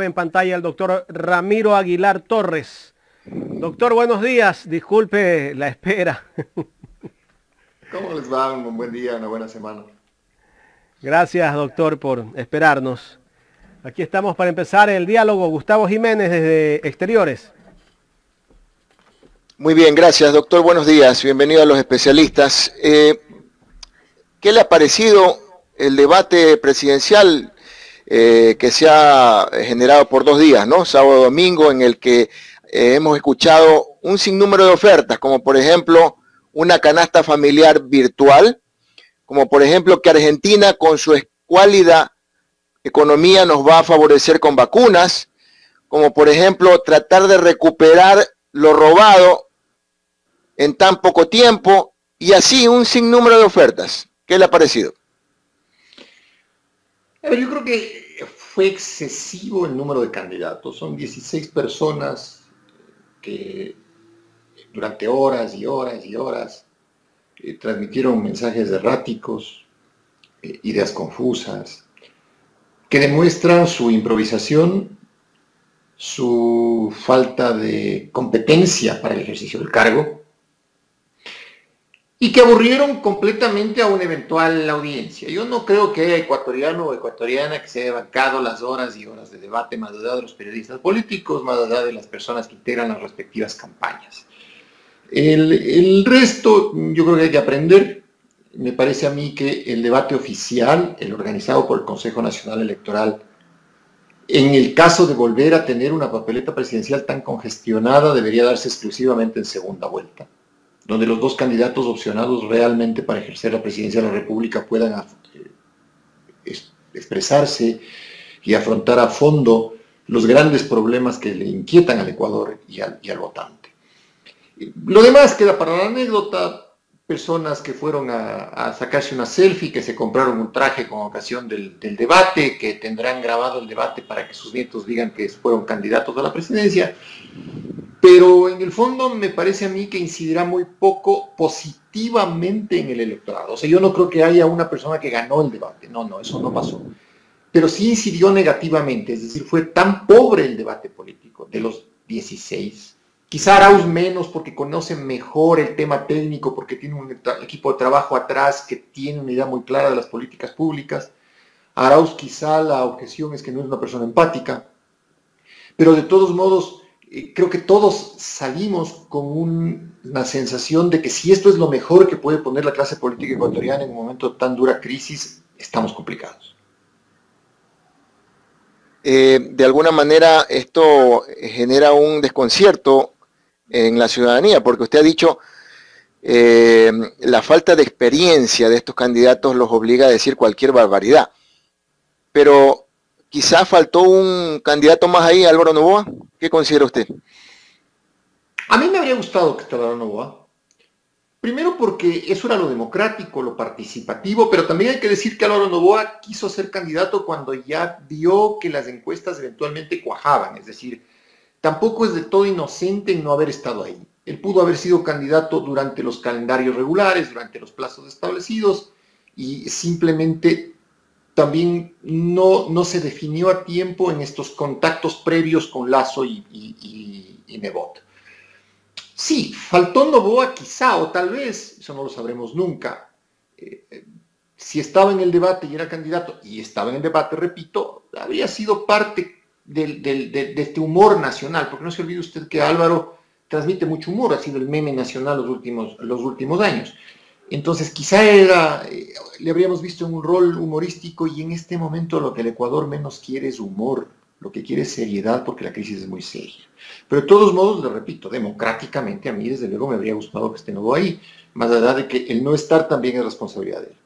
en pantalla el doctor Ramiro Aguilar Torres. Doctor, buenos días. Disculpe la espera. ¿Cómo les va? Un buen día, una buena semana. Gracias, doctor, por esperarnos. Aquí estamos para empezar el diálogo. Gustavo Jiménez desde Exteriores. Muy bien, gracias, doctor. Buenos días. Bienvenido a los especialistas. ¿Qué le ha parecido el debate presidencial que se ha generado por 2 días, ¿no? Sábado y domingo, en el que hemos escuchado un sinnúmero de ofertas, como por ejemplo una canasta familiar virtual, como por ejemplo que Argentina con su escuálida economía nos va a favorecer con vacunas, como por ejemplo tratar de recuperar lo robado en tan poco tiempo, y así un sinnúmero de ofertas. ¿Qué le ha parecido? A ver, yo creo que fue excesivo el número de candidatos. Son 16 personas que durante horas y horas y horas transmitieron mensajes erráticos, ideas confusas, que demuestran su improvisación, su falta de competencia para el ejercicio del cargo, y que aburrieron completamente a una eventual audiencia. Yo no creo que haya ecuatoriano o ecuatoriana que se haya bancado las horas y horas de debate, más allá de los periodistas políticos, más allá de las personas que integran las respectivas campañas. El resto, yo creo que hay que aprender. Me parece a mí que el debate oficial, el organizado por el Consejo Nacional Electoral, en el caso de volver a tener una papeleta presidencial tan congestionada, debería darse exclusivamente en segunda vuelta, donde los dos candidatos opcionados realmente para ejercer la presidencia de la República puedan expresarse y afrontar a fondo los grandes problemas que le inquietan al Ecuador y al votante. Lo demás queda para la anécdota. Personas que fueron a sacarse una selfie, que se compraron un traje con ocasión del debate, que tendrán grabado el debate para que sus nietos digan que fueron candidatos a la presidencia. Pero en el fondo me parece a mí que incidirá muy poco positivamente en el electorado. O sea, yo no creo que haya una persona que ganó el debate. No, eso no pasó. Pero sí incidió negativamente, es decir, fue tan pobre el debate político de los 16. Quizá Arauz menos porque conoce mejor el tema técnico, porque tiene un equipo de trabajo atrás que tiene una idea muy clara de las políticas públicas. Arauz quizá la objeción es que no es una persona empática. Pero de todos modos, creo que todos salimos con una sensación de que si esto es lo mejor que puede poner la clase política ecuatoriana en un momento de tan dura crisis, estamos complicados. De alguna manera esto genera un desconcierto en la ciudadanía, porque usted ha dicho la falta de experiencia de estos candidatos los obliga a decir cualquier barbaridad. Pero quizá faltó un candidato más ahí, Álvaro Noboa. ¿Qué considera usted? A mí me habría gustado que esté Álvaro Noboa. Primero porque eso era lo democrático, lo participativo, pero también hay que decir que Álvaro Noboa quiso ser candidato cuando ya vio que las encuestas eventualmente cuajaban, es decir, tampoco es de todo inocente en no haber estado ahí. Él pudo haber sido candidato durante los calendarios regulares, durante los plazos establecidos, y simplemente también no se definió a tiempo en estos contactos previos con Lasso y Nebot. Sí, faltó Noboa quizá, o tal vez, eso no lo sabremos nunca. Si estaba en el debate y era candidato, y estaba en el debate, repito, habría sido parte de este humor nacional, porque no se olvide usted que Álvaro transmite mucho humor, ha sido el meme nacional los últimos años. Entonces quizá le habríamos visto en un rol humorístico, y en este momento lo que el Ecuador menos quiere es humor, lo que quiere es seriedad, porque la crisis es muy seria. Pero de todos modos, le repito, democráticamente a mí desde luego me habría gustado que esté Noboa ahí, más allá de que el no estar también es responsabilidad de él.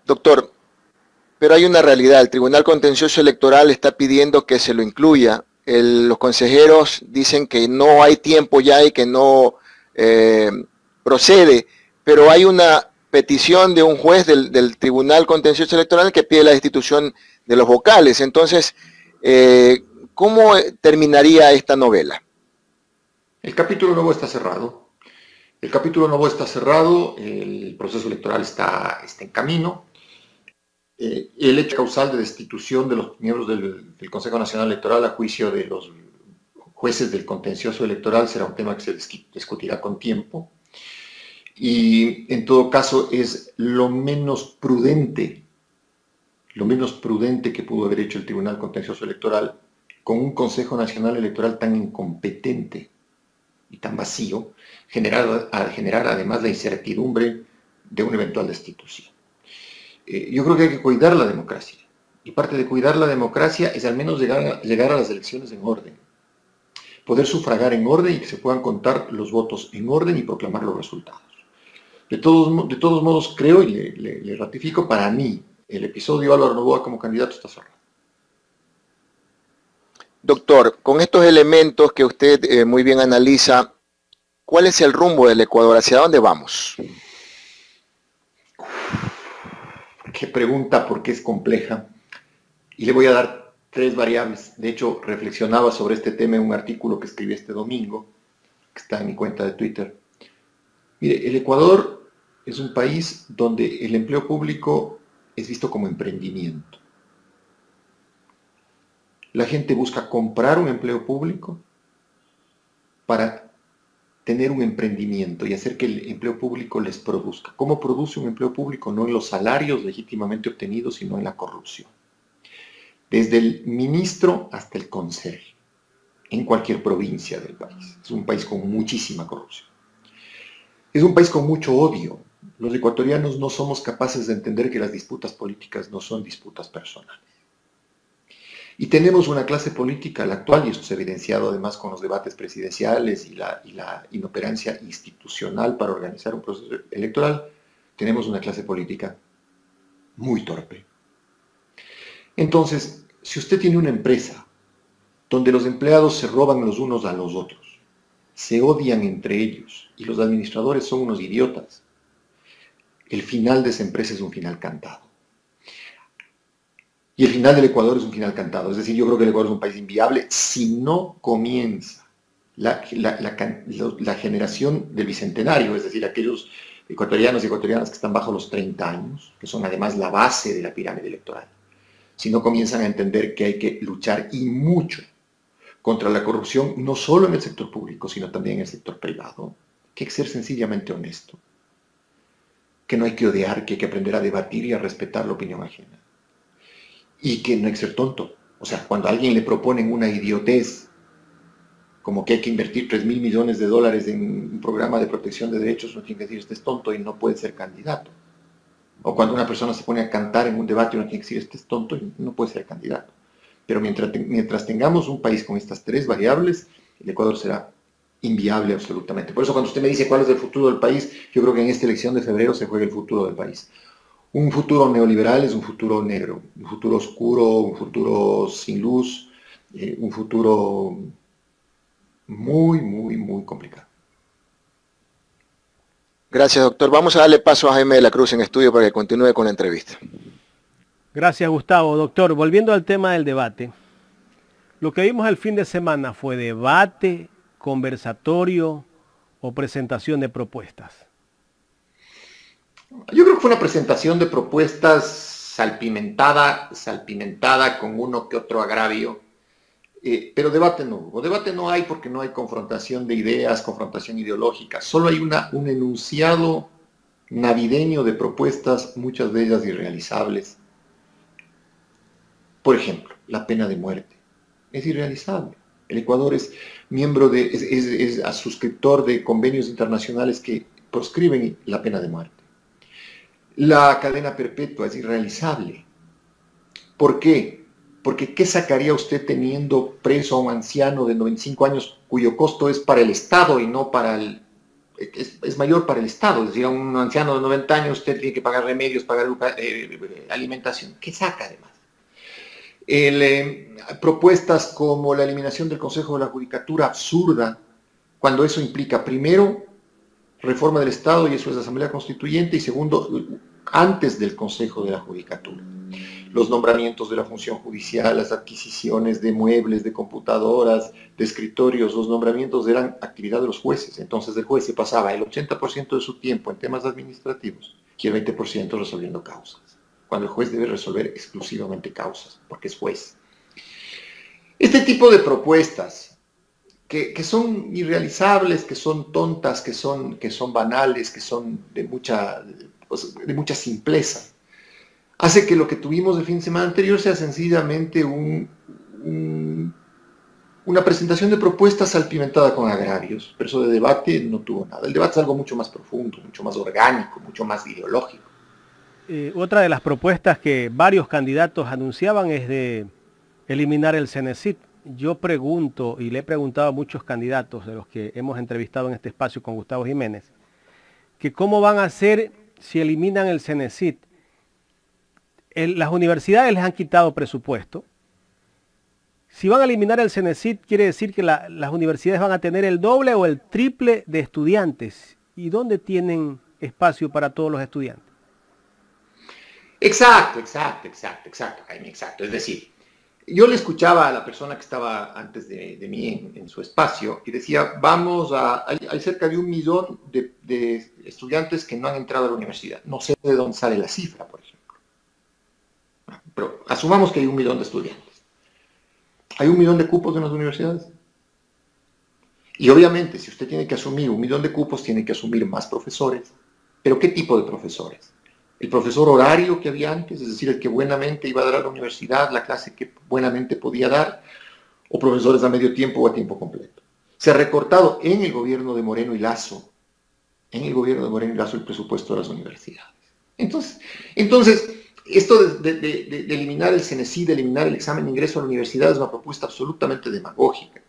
Doctor, pero hay una realidad. El Tribunal Contencioso Electoral está pidiendo que se lo incluya. Los consejeros dicen que no hay tiempo ya y que no procede, pero hay una petición de un juez del Tribunal Contencioso Electoral que pide la destitución de los vocales. Entonces, ¿cómo terminaría esta novela? El capítulo nuevo está cerrado. El capítulo nuevo está cerrado, el proceso electoral está en camino. el hecho causal de destitución de los miembros del Consejo Nacional Electoral a juicio de los jueces del contencioso electoral será un tema que se discutirá con tiempo. Y en todo caso es lo menos prudente que pudo haber hecho el Tribunal Contencioso Electoral con un Consejo Nacional Electoral tan incompetente y tan vacío, generar además la incertidumbre de una eventual destitución. Yo creo que hay que cuidar la democracia, y parte de cuidar la democracia es al menos llegar a las elecciones en orden, poder sufragar en orden y que se puedan contar los votos en orden y proclamar los resultados. De todos modos, creo y le ratifico, para mí, el episodio Álvaro Noboa como candidato está cerrado. Doctor, con estos elementos que usted muy bien analiza, ¿cuál es el rumbo del Ecuador? ¿Hacia dónde vamos? Qué pregunta, porque es compleja. Y le voy a dar 3 variables. De hecho, reflexionaba sobre este tema en un artículo que escribí este domingo, que está en mi cuenta de Twitter. Mire, el Ecuador es un país donde el empleo público es visto como emprendimiento. La gente busca comprar un empleo público para tener un emprendimiento y hacer que el empleo público les produzca. ¿Cómo produce un empleo público? No en los salarios legítimamente obtenidos, sino en la corrupción. Desde el ministro hasta el conserje, en cualquier provincia del país. Es un país con muchísima corrupción. Es un país con mucho odio. Los ecuatorianos no somos capaces de entender que las disputas políticas no son disputas personales. Y tenemos una clase política, la actual, y esto se ha evidenciado además con los debates presidenciales y la inoperancia institucional para organizar un proceso electoral, tenemos una clase política muy torpe. Entonces, si usted tiene una empresa donde los empleados se roban los unos a los otros, se odian entre ellos y los administradores son unos idiotas, el final de esa empresa es un final cantado. Y el final del Ecuador es un final cantado. Es decir, yo creo que el Ecuador es un país inviable si no comienza la generación del bicentenario, es decir, aquellos ecuatorianos y ecuatorianas que están bajo los 30 años, que son además la base de la pirámide electoral. Si no comienzan a entender que hay que luchar y mucho contra la corrupción, no solo en el sector público, sino también en el sector privado, que hay que ser sencillamente honesto, que no hay que odiar, que hay que aprender a debatir y a respetar la opinión ajena. Y que no hay que ser tonto. O sea, cuando a alguien le proponen una idiotez, como que hay que invertir $3.000 millones en un programa de protección de derechos, uno tiene que decir, este es tonto y no puede ser candidato. O cuando una persona se pone a cantar en un debate, uno tiene que decir, este es tonto y no puede ser candidato. Pero mientras tengamos un país con estas 3 variables, el Ecuador será inviable absolutamente. Por eso cuando usted me dice cuál es el futuro del país, yo creo que en esta elección de febrero se juega el futuro del país. Un futuro neoliberal es un futuro negro, un futuro oscuro, un futuro sin luz, un futuro muy, muy, muy complicado. Gracias, doctor. Vamos a darle paso a Jaime de la Cruz en estudio para que continúe con la entrevista. Gracias, Gustavo. Doctor, volviendo al tema del debate, lo que vimos el fin de semana fue debate, conversatorio o presentación de propuestas. Yo creo que fue una presentación de propuestas salpimentada con uno que otro agravio, pero debate no hubo. Debate no hay porque no hay confrontación de ideas, confrontación ideológica. Solo hay un enunciado navideño de propuestas, muchas de ellas irrealizables. Por ejemplo, la pena de muerte. Es irrealizable. El Ecuador es suscriptor de convenios internacionales que proscriben la pena de muerte. La cadena perpetua es irrealizable. ¿Por qué? Porque ¿qué sacaría usted teniendo preso a un anciano de 95 años cuyo costo es para el Estado y no para el... es mayor para el Estado? Es decir, a un anciano de 90 años usted tiene que pagar remedios, pagar alimentación. ¿Qué saca además? Propuestas como la eliminación del Consejo de la Judicatura absurda, cuando eso implica primero reforma del Estado y eso es Asamblea Constituyente, y segundo, antes del Consejo de la Judicatura. Los nombramientos de la función judicial, las adquisiciones de muebles, de computadoras, de escritorios, los nombramientos eran actividad de los jueces. Entonces el juez se pasaba el 80% de su tiempo en temas administrativos y el 20% resolviendo causas. cuando el juez debe resolver exclusivamente causas, porque es juez. Este tipo de propuestas, que son irrealizables, que son tontas, que son banales, que son de mucha simpleza, hace que lo que tuvimos el fin de semana anterior sea sencillamente una presentación de propuestas salpimentada con agravios, pero eso de debate no tuvo nada. El debate es algo mucho más profundo, mucho más orgánico, mucho más ideológico. Otra de las propuestas que varios candidatos anunciaban es de eliminar el Cenecit. Yo pregunto, y le he preguntado a muchos candidatos de los que hemos entrevistado en este espacio con Gustavo Jiménez, que cómo van a hacer si eliminan el Cenecit. Las universidades les han quitado presupuesto. Si van a eliminar el Cenecit, quiere decir que las universidades van a tener el doble o el triple de estudiantes. ¿Y dónde tienen espacio para todos los estudiantes? Exacto, Jaime, exacto. Es decir, yo le escuchaba a la persona que estaba antes de mí en su espacio y decía, hay cerca de 1 millón de estudiantes que no han entrado a la universidad. No sé de dónde sale la cifra, por ejemplo. Pero asumamos que hay 1 millón de estudiantes. ¿Hay 1 millón de cupos en las universidades? Y obviamente, si usted tiene que asumir 1 millón de cupos, tiene que asumir más profesores. ¿Pero qué tipo de profesores? El profesor horario que había antes, es decir, el que buenamente iba a dar a la universidad la clase que buenamente podía dar, o profesores a medio tiempo o a tiempo completo. Se ha recortado en el gobierno de Moreno y Lasso, el presupuesto de las universidades. Entonces esto de eliminar el Cenecit, de eliminar el examen de ingreso a la universidad es una propuesta absolutamente demagógica.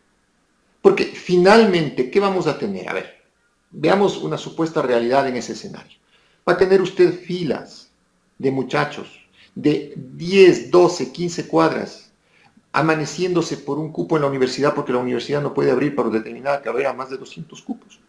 Porque finalmente, ¿qué vamos a tener? A ver, veamos una supuesta realidad en ese escenario. Va a tener usted filas de muchachos de 10, 12, 15 cuadras amaneciéndose por un cupo en la universidad porque la universidad no puede abrir para determinada carrera más de 200 cupos.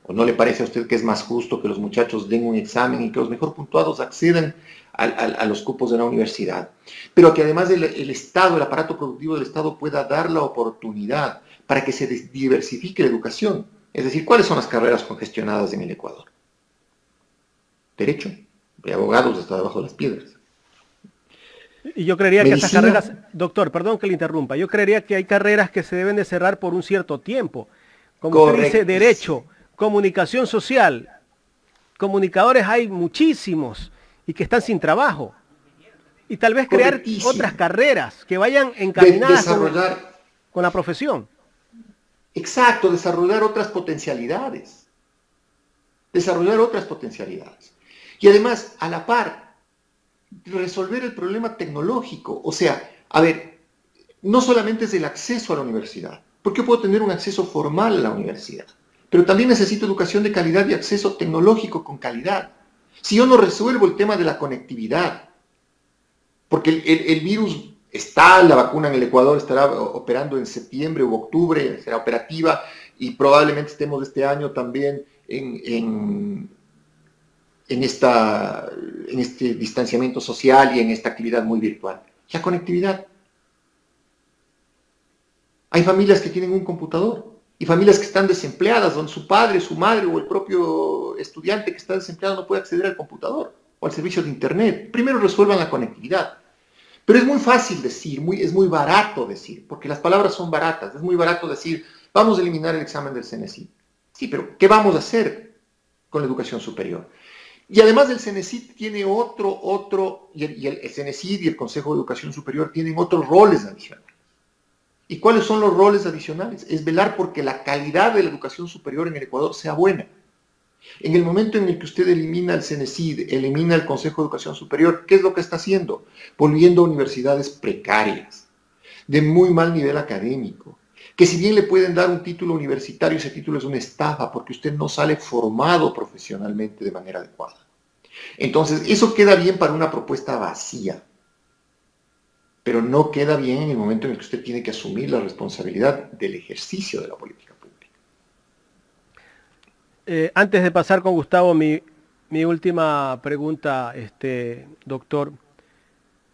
¿O no le parece a usted que es más justo que los muchachos den un examen y que los mejor puntuados accedan a los cupos de la universidad? Pero que además el Estado, el aparato productivo del Estado pueda dar la oportunidad para que se diversifique la educación. Es decir, ¿cuáles son las carreras congestionadas en el Ecuador? Derecho, de abogados hasta debajo de las piedras. Y yo creería Medicina. Que esas carreras, doctor, perdón que le interrumpa, yo creería que hay carreras que se deben de cerrar por un cierto tiempo. Como usted dice, derecho, comunicación social, comunicadores hay muchísimos y que están sin trabajo. Y tal vez crear otras carreras que vayan encaminadas con la profesión. Exacto, desarrollar otras potencialidades. Y además, a la par, resolver el problema tecnológico. O sea, a ver, no solamente es el acceso a la universidad, porque yo puedo tener un acceso formal a la universidad, pero también necesito educación de calidad y acceso tecnológico con calidad. Si yo no resuelvo el tema de la conectividad, porque el virus está, la vacuna en el Ecuador estará operando en septiembre u octubre, será operativa, y probablemente estemos este año también en este distanciamiento social y en esta actividad muy virtual. La conectividad. Hay familias que tienen un computador y familias que están desempleadas, donde su padre, su madre o el propio estudiante que está desempleado no puede acceder al computador o al servicio de internet. Primero resuelvan la conectividad. Pero es muy fácil decir, es muy barato decir, porque las palabras son baratas. Es muy barato decir, vamos a eliminar el examen del Cenecit. Sí, pero ¿qué vamos a hacer con la educación superior? Y además el Cenecit tiene el Cenecit y el Consejo de Educación Superior tienen otros roles adicionales. ¿Y cuáles son los roles adicionales? Es velar porque la calidad de la educación superior en el Ecuador sea buena. En el momento en el que usted elimina el Cenecit, elimina el Consejo de Educación Superior, ¿qué es lo que está haciendo? Volviendo a universidades precarias, de muy mal nivel académico, que si bien le pueden dar un título universitario, ese título es una estafa porque usted no sale formado profesionalmente de manera adecuada. Entonces, eso queda bien para una propuesta vacía, pero no queda bien en el momento en el que usted tiene que asumir la responsabilidad del ejercicio de la política pública. Antes de pasar con Gustavo, mi última pregunta, doctor.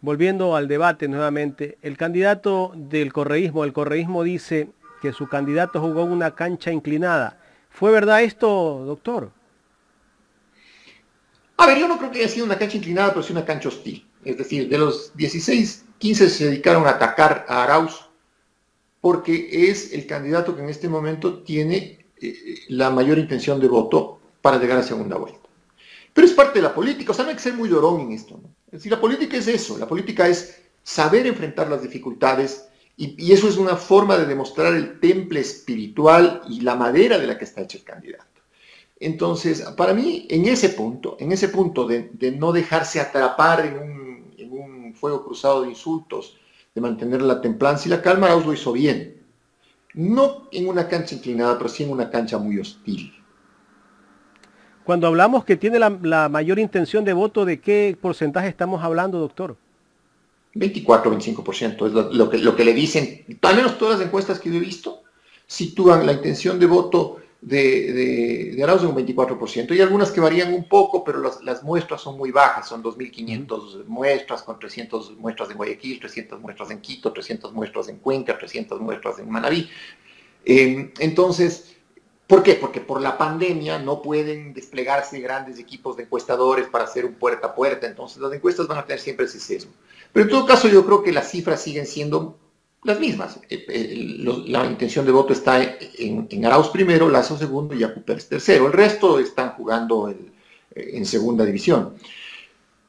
Volviendo al debate nuevamente, el candidato del correísmo dice que su candidato jugó una cancha inclinada. ¿Fue verdad esto, doctor? A ver, yo no creo que haya sido una cancha inclinada, pero sí una cancha hostil. Es decir, de los 16, 15 se dedicaron a atacar a Arauz, porque es el candidato que en este momento tiene la mayor intención de voto para llegar a segunda vuelta. Pero es parte de la política, o sea, no hay que ser muy llorón en esto, ¿no? Es decir, la política es eso, la política es saber enfrentar las dificultades, y eso es una forma de demostrar el temple espiritual y la madera de la que está hecho el candidato. Entonces, para mí, en ese punto de no dejarse atrapar en un fuego cruzado de insultos, de mantener la templanza y la calma, Arauz lo hizo bien. No en una cancha inclinada, pero sí en una cancha muy hostil. Cuando hablamos que tiene la mayor intención de voto, ¿de qué porcentaje estamos hablando, doctor? 24-25%, es lo que le dicen, al menos todas las encuestas que yo he visto, sitúan la intención de voto de Arauz en un 24%. Hay algunas que varían un poco, pero las muestras son muy bajas, son 2.500 muestras, con 300 muestras en Guayaquil, 300 muestras en Quito, 300 muestras en Cuenca, 300 muestras en Manabí. Entonces, ¿por qué? Porque por la pandemia no pueden desplegarse grandes equipos de encuestadores para hacer un puerta a puerta, entonces las encuestas van a tener siempre ese sesgo. Pero en todo caso yo creo que las cifras siguen siendo las mismas. La intención de voto está en Arauz primero, Lasso segundo y Jacupers tercero. El resto están jugando en segunda división.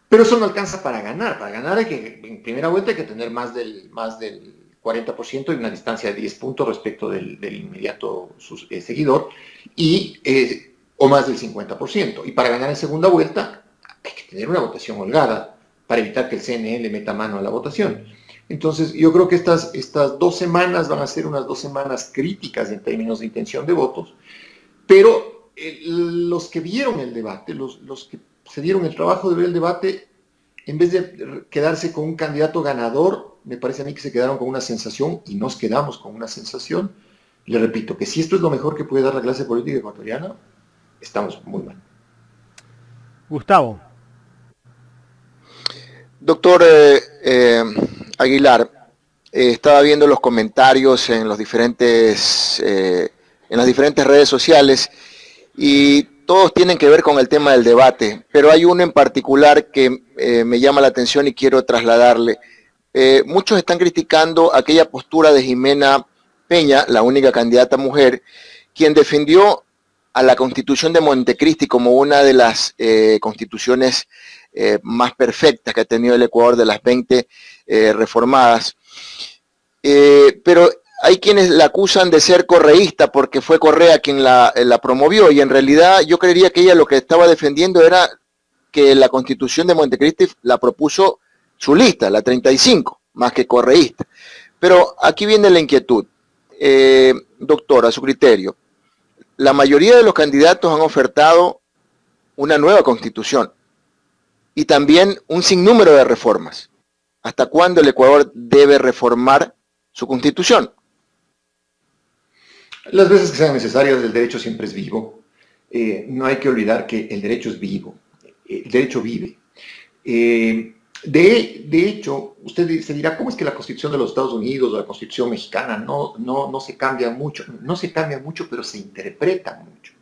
Pero eso no alcanza para ganar. Para ganar en primera vuelta hay que tener más del 40% y una distancia de 10 puntos respecto del inmediato seguidor, o más del 50%. Y para ganar en segunda vuelta hay que tener una votación holgada para evitar que el CNE le meta mano a la votación. Entonces, yo creo que estas 2 semanas van a ser unas 2 semanas críticas en términos de intención de votos, pero los que vieron el debate, los que se dieron el trabajo de ver el debate, en vez de quedarse con un candidato ganador, me parece a mí que se quedaron con una sensación, y nos quedamos con una sensación. Le repito, que si esto es lo mejor que puede dar la clase política ecuatoriana, estamos muy mal. Gustavo. Doctor Aguilar, estaba viendo los comentarios en las diferentes redes sociales y todos tienen que ver con el tema del debate, pero hay uno en particular que me llama la atención y quiero trasladarle. Muchos están criticando aquella postura de Jimena Peña, la única candidata mujer, quien defendió a la Constitución de Montecristi como una de las constituciones más perfectas que ha tenido el Ecuador, de las 20 reformadas. Pero hay quienes la acusan de ser correísta porque fue Correa quien la promovió, y en realidad yo creería que ella lo que estaba defendiendo era que la Constitución de Montecristi la propuso su lista, la 35, más que correísta. Pero aquí viene la inquietud. Doctor, a su criterio, la mayoría de los candidatos han ofertado una nueva Constitución y también un sinnúmero de reformas. ¿Hasta cuándo el Ecuador debe reformar su Constitución? Las veces que sean necesarias, el derecho siempre es vivo. No hay que olvidar que el derecho es vivo. El derecho vive. De hecho, usted se dirá, ¿cómo es que la Constitución de los Estados Unidos o la Constitución mexicana no se cambia mucho? No se cambia mucho, pero se interpreta mucho.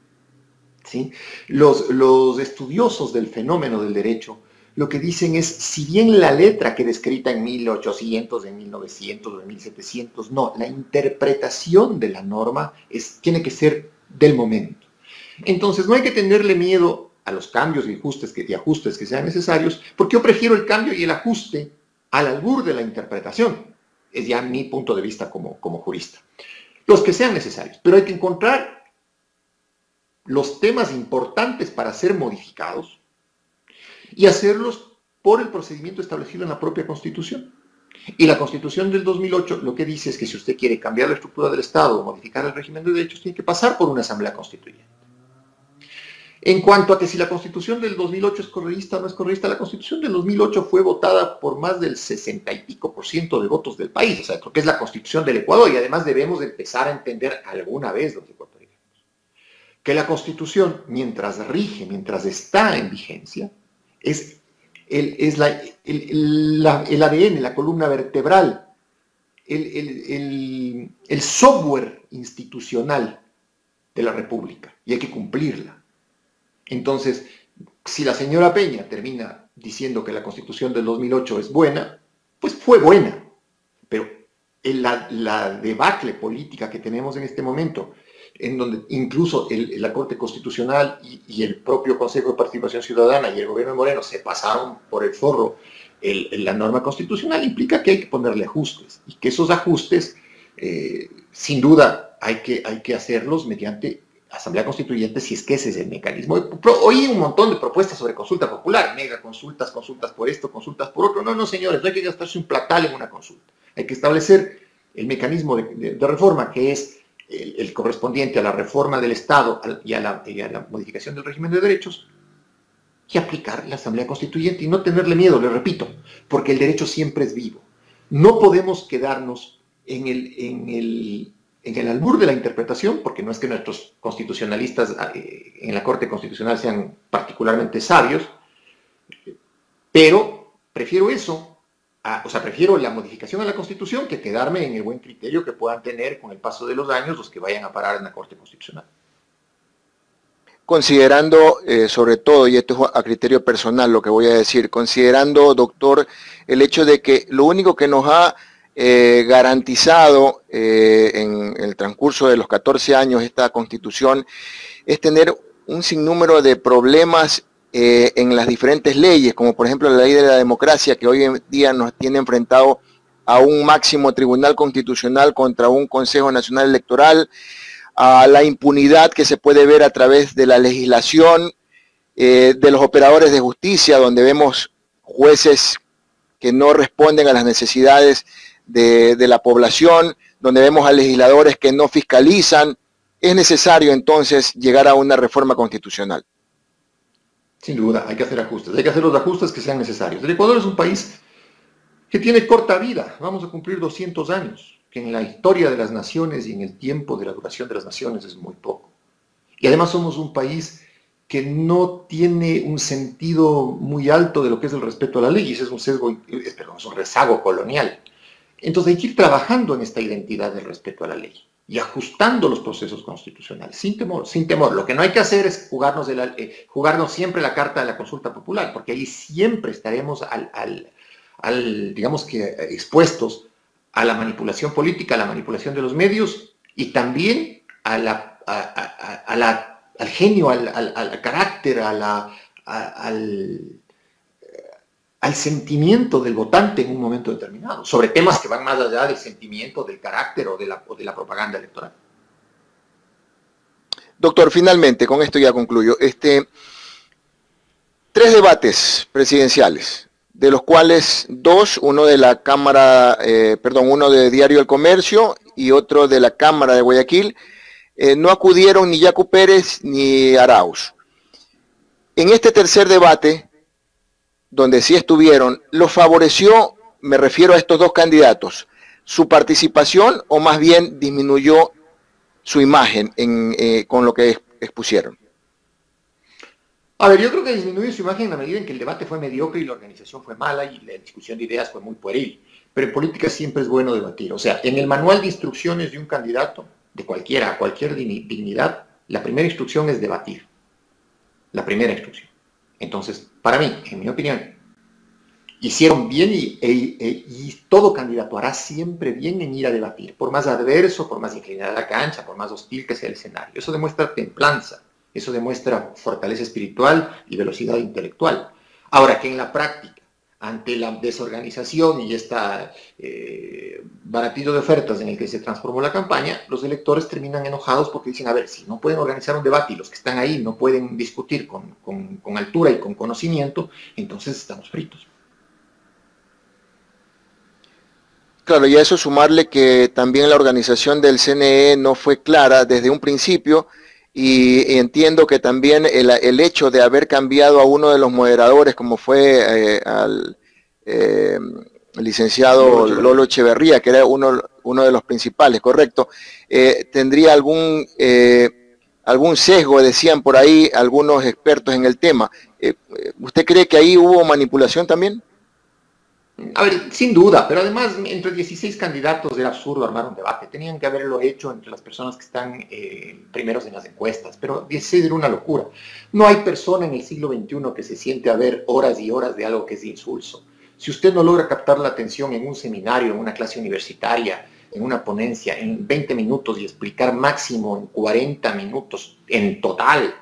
¿Sí? Los estudiosos del fenómeno del derecho lo que dicen es, si bien la letra queda escrita en 1800, en 1900 en 1700, no, la interpretación de la norma tiene que ser del momento. Entonces no hay que tenerle miedo a los cambios y ajustes que sean necesarios, porque yo prefiero el cambio y el ajuste al albur de la interpretación. Es ya mi punto de vista como jurista. Los que sean necesarios, pero hay que encontrar los temas importantes para ser modificados y hacerlos por el procedimiento establecido en la propia Constitución. Y la Constitución del 2008 lo que dice es que si usted quiere cambiar la estructura del Estado o modificar el régimen de derechos, tiene que pasar por una asamblea constituyente. En cuanto a que si la Constitución del 2008 es correísta o no es correísta, la Constitución del 2008 fue votada por más del 60 y pico % de votos del país, o sea, creo que es la Constitución del Ecuador, y además debemos empezar a entender alguna vez los ecuatorianos que la Constitución, mientras rige, mientras está en vigencia, es el ADN, la columna vertebral, el software institucional de la República, y hay que cumplirla. Entonces, Si la señora Peña termina diciendo que la Constitución del 2008 es buena, pues fue buena. Pero la debacle política que tenemos en este momento, en donde incluso la Corte Constitucional y el propio Consejo de Participación Ciudadana y el gobierno de Moreno se pasaron por el forro la norma constitucional, implica que hay que ponerle ajustes y que esos ajustes, sin duda, hay que hacerlos mediante Asamblea Constituyente, si es que ese es el mecanismo. Oí un montón de propuestas sobre consulta popular, mega consultas, consultas por esto, consultas por otro. No, señores, no hay que gastarse un platal en una consulta. Hay que establecer el mecanismo de reforma, que es el correspondiente a la reforma del Estado y a la modificación del régimen de derechos, y aplicar la Asamblea Constituyente y no tenerle miedo, le repito, porque el derecho siempre es vivo. No podemos quedarnos en el albur de la interpretación, porque no es que nuestros constitucionalistas en la Corte Constitucional sean particularmente sabios, pero prefiero eso, prefiero la modificación a la Constitución que quedarme en el buen criterio que puedan tener con el paso de los años los que vayan a parar en la Corte Constitucional. Considerando, sobre todo, y esto es a criterio personal lo que voy a decir, considerando, doctor, el hecho de que lo único que nos ha garantizado en el transcurso de los 14 años esta Constitución es tener un sinnúmero de problemas en las diferentes leyes, como por ejemplo la ley de la democracia, que hoy en día nos tiene enfrentado a un máximo tribunal constitucional contra un Consejo Nacional Electoral, a la impunidad que se puede ver a través de la legislación, de los operadores de justicia, donde vemos jueces que no responden a las necesidades de la población, donde vemos a legisladores que no fiscalizan. Es necesario entonces llegar a una reforma constitucional. Sin duda, hay que hacer ajustes, hay que hacer los ajustes que sean necesarios. El Ecuador es un país que tiene corta vida, vamos a cumplir 200 años, que en la historia de las naciones y en el tiempo de la duración de las naciones es muy poco. Y además somos un país que no tiene un sentido muy alto de lo que es el respeto a la ley, y ese es es un rezago colonial. Entonces hay que ir trabajando en esta identidad del respeto a la ley y ajustando los procesos constitucionales, sin temor, sin temor. Lo que no hay que hacer es jugarnos siempre la carta de la consulta popular, porque ahí siempre estaremos digamos que expuestos a la manipulación política, a la manipulación de los medios y también al genio, al carácter, al sentimiento del votante en un momento determinado, sobre temas que van más allá del sentimiento, del carácter o de la propaganda electoral. Doctor, finalmente, con esto ya concluyo. 3 debates presidenciales, de los cuales 2, uno de la Cámara, uno de Diario El Comercio y otro de la Cámara de Guayaquil, no acudieron ni Yacu Pérez ni Arauz. En este tercer debate, donde sí estuvieron, ¿los favoreció, me refiero a estos 2 candidatos, su participación o más bien disminuyó su imagen con lo que expusieron? A ver, yo creo que disminuye su imagen en la medida en que el debate fue mediocre y la organización fue mala y la discusión de ideas fue muy pueril. Pero en política siempre es bueno debatir. O sea, en el manual de instrucciones de un candidato, de cualquier dignidad, la primera instrucción es debatir. La primera instrucción. Entonces, para mí, en mi opinión, hicieron bien y todo candidato hará siempre bien en ir a debatir, por más adverso, por más inclinada la cancha, por más hostil que sea el escenario. Eso demuestra templanza, eso demuestra fortaleza espiritual y velocidad intelectual. Ahora, que en la práctica, ante la desorganización y este baratillo de ofertas en el que se transformó la campaña, los electores terminan enojados porque dicen, a ver, si no pueden organizar un debate y los que están ahí no pueden discutir con altura y con conocimiento, entonces estamos fritos. Claro, y a eso sumarle que también la organización del CNE no fue clara desde un principio, y entiendo que también el hecho de haber cambiado a uno de los moderadores, como fue al licenciado Lolo Echeverría, que era uno de los principales, correcto, tendría algún sesgo, decían por ahí algunos expertos en el tema. ¿Usted cree que ahí hubo manipulación también? A ver, sin duda, pero además entre 16 candidatos era absurdo armar un debate. Tenían que haberlo hecho entre las personas que están primeros en las encuestas, pero 16 era una locura. No hay persona en el siglo XXI que se siente a ver horas y horas de algo que es insulso. Si usted no logra captar la atención en un seminario, en una clase universitaria, en una ponencia, en 20 minutos y explicar máximo en 40 minutos, en total,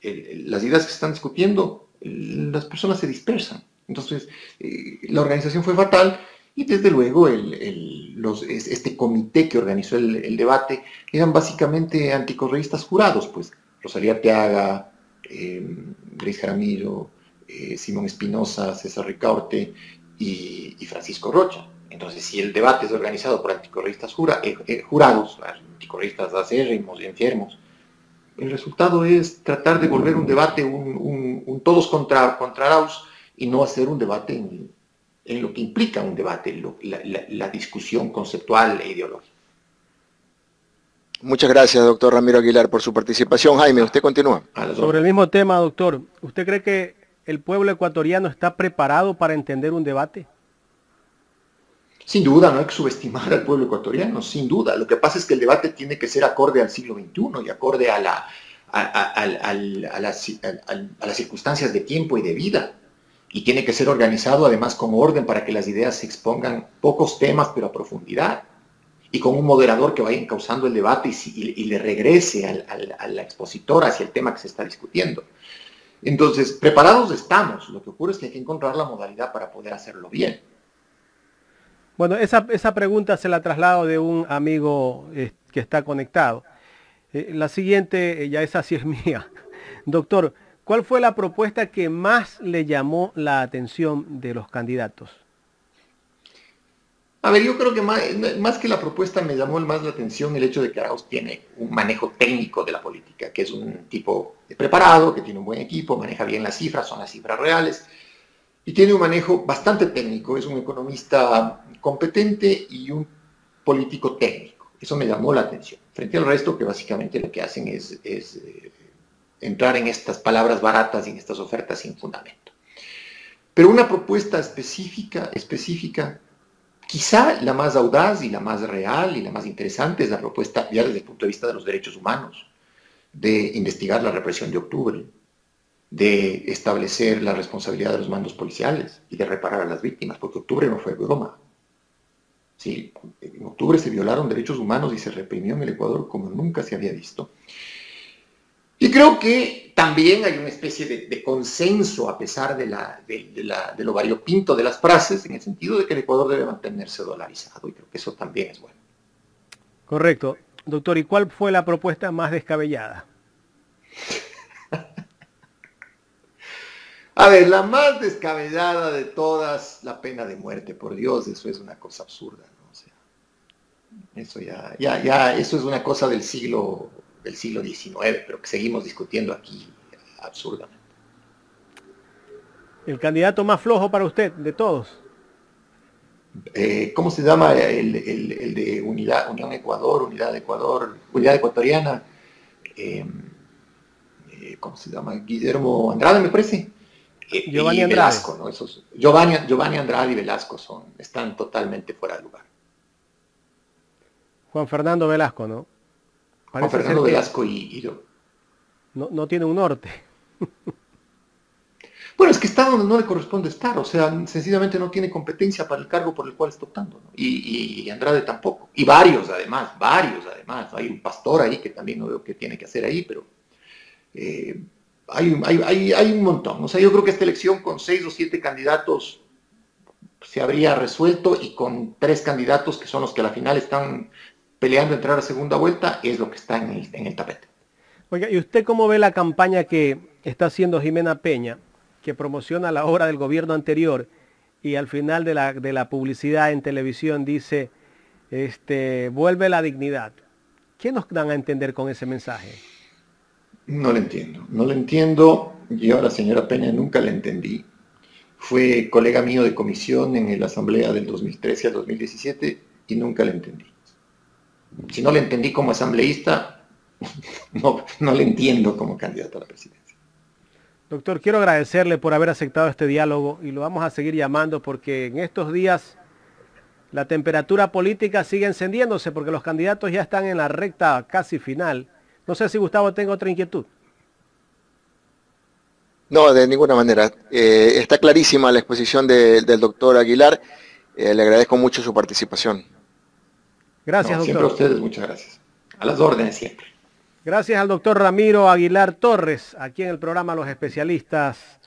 las ideas que se están discutiendo, las personas se dispersan. Entonces, la organización fue fatal y desde luego este comité que organizó el debate eran básicamente anticorreístas jurados, pues Rosalía Arteaga, Grace Jaramillo, Simón Espinosa, César Ricaurte y Francisco Rocha. Entonces, si el debate es organizado por anticorreístas jurados, anticorreístas acérrimos y enfermos, el resultado es tratar de volver un debate un todos contra Arauz, y no hacer un debate en lo que implica un debate, la discusión conceptual e ideológica. Muchas gracias, doctor Ramiro Aguilar, por su participación. Jaime, usted continúa. Sobre el mismo tema, doctor, ¿usted cree que el pueblo ecuatoriano está preparado para entender un debate? Sin duda, no hay que subestimar al pueblo ecuatoriano, sin duda. Lo que pasa es que el debate tiene que ser acorde al siglo XXI y acorde a las circunstancias de tiempo y de vida. Y tiene que ser organizado además con orden para que las ideas se expongan, pocos temas pero a profundidad, y con un moderador que vaya encauzando el debate y le regrese a la expositora hacia el tema que se está discutiendo. Entonces, preparados estamos, lo que ocurre es que hay que encontrar la modalidad para poder hacerlo bien. Bueno, esa pregunta se la traslado de un amigo que está conectado. La siguiente, ya esa sí es mía. Doctor, ¿cuál fue la propuesta que más le llamó la atención de los candidatos? A ver, yo creo que más que la propuesta me llamó más la atención el hecho de que Arauz tiene un manejo técnico de la política, que es un tipo preparado, que tiene un buen equipo, maneja bien las cifras, son las cifras reales, y tiene un manejo bastante técnico, es un economista competente y un político técnico. Eso me llamó la atención, frente al resto que básicamente lo que hacen es entrar en estas palabras baratas y en estas ofertas sin fundamento. Pero una propuesta específica, quizá la más audaz y la más real y la más interesante es la propuesta ya desde el punto de vista de los derechos humanos, de investigar la represión de octubre, de establecer la responsabilidad de los mandos policiales y de reparar a las víctimas, porque octubre no fue broma. Sí, en octubre se violaron derechos humanos y se reprimió en el Ecuador como nunca se había visto. Y creo que también hay una especie de consenso a pesar de lo variopinto de las frases, en el sentido de que el Ecuador debe mantenerse dolarizado, y creo que eso también es bueno. Correcto. Doctor, ¿y cuál fue la propuesta más descabellada? A ver, la más descabellada de todas, la pena de muerte, por Dios, eso es una cosa absurda, ¿no? O sea, eso eso es una cosa del siglo XIX, pero que seguimos discutiendo aquí absurdamente. ¿El candidato más flojo para usted de todos? ¿Cómo se llama el de Unión Ecuador, Unidad Ecuatoriana? ¿Cómo se llama? Guillermo Andrade, me parece. Giovanni y Andrade. Velasco, ¿no? Giovanni Andrade y Velasco están totalmente fuera de lugar. Juan Fernando Velasco, ¿no? Juan Fernando Velasco y yo. No tiene un norte. Bueno, es que está donde no le corresponde estar, o sea, sencillamente no tiene competencia para el cargo por el cual está optando, ¿no? Y Andrade tampoco. Y varios además. Hay un pastor ahí que también no veo qué tiene que hacer ahí, pero hay un montón. O sea, yo creo que esta elección con 6 o 7 candidatos se habría resuelto, y con 3 candidatos que son los que a la final están peleando entrar a segunda vuelta, es lo que está en el tapete. Oiga, ¿y usted cómo ve la campaña que está haciendo Jimena Peña, que promociona la obra del gobierno anterior y al final de la publicidad en televisión dice, vuelve la dignidad? ¿Qué nos dan a entender con ese mensaje? No lo entiendo. Yo a la señora Peña nunca la entendí. Fue colega mío de comisión en la asamblea del 2013 al 2017 y nunca la entendí. Si no la entendí como asambleísta, no la entiendo como candidato a la presidencia. Doctor, quiero agradecerle por haber aceptado este diálogo y lo vamos a seguir llamando porque en estos días la temperatura política sigue encendiéndose porque los candidatos ya están en la recta casi final. No sé si Gustavo tenga otra inquietud. No, de ninguna manera. Está clarísima la exposición del doctor Aguilar. Le agradezco mucho su participación. Gracias, doctor. Siempre a ustedes, muchas gracias. A las órdenes siempre. Gracias al doctor Ramiro Aguilar Torres, aquí en el programa Los Especialistas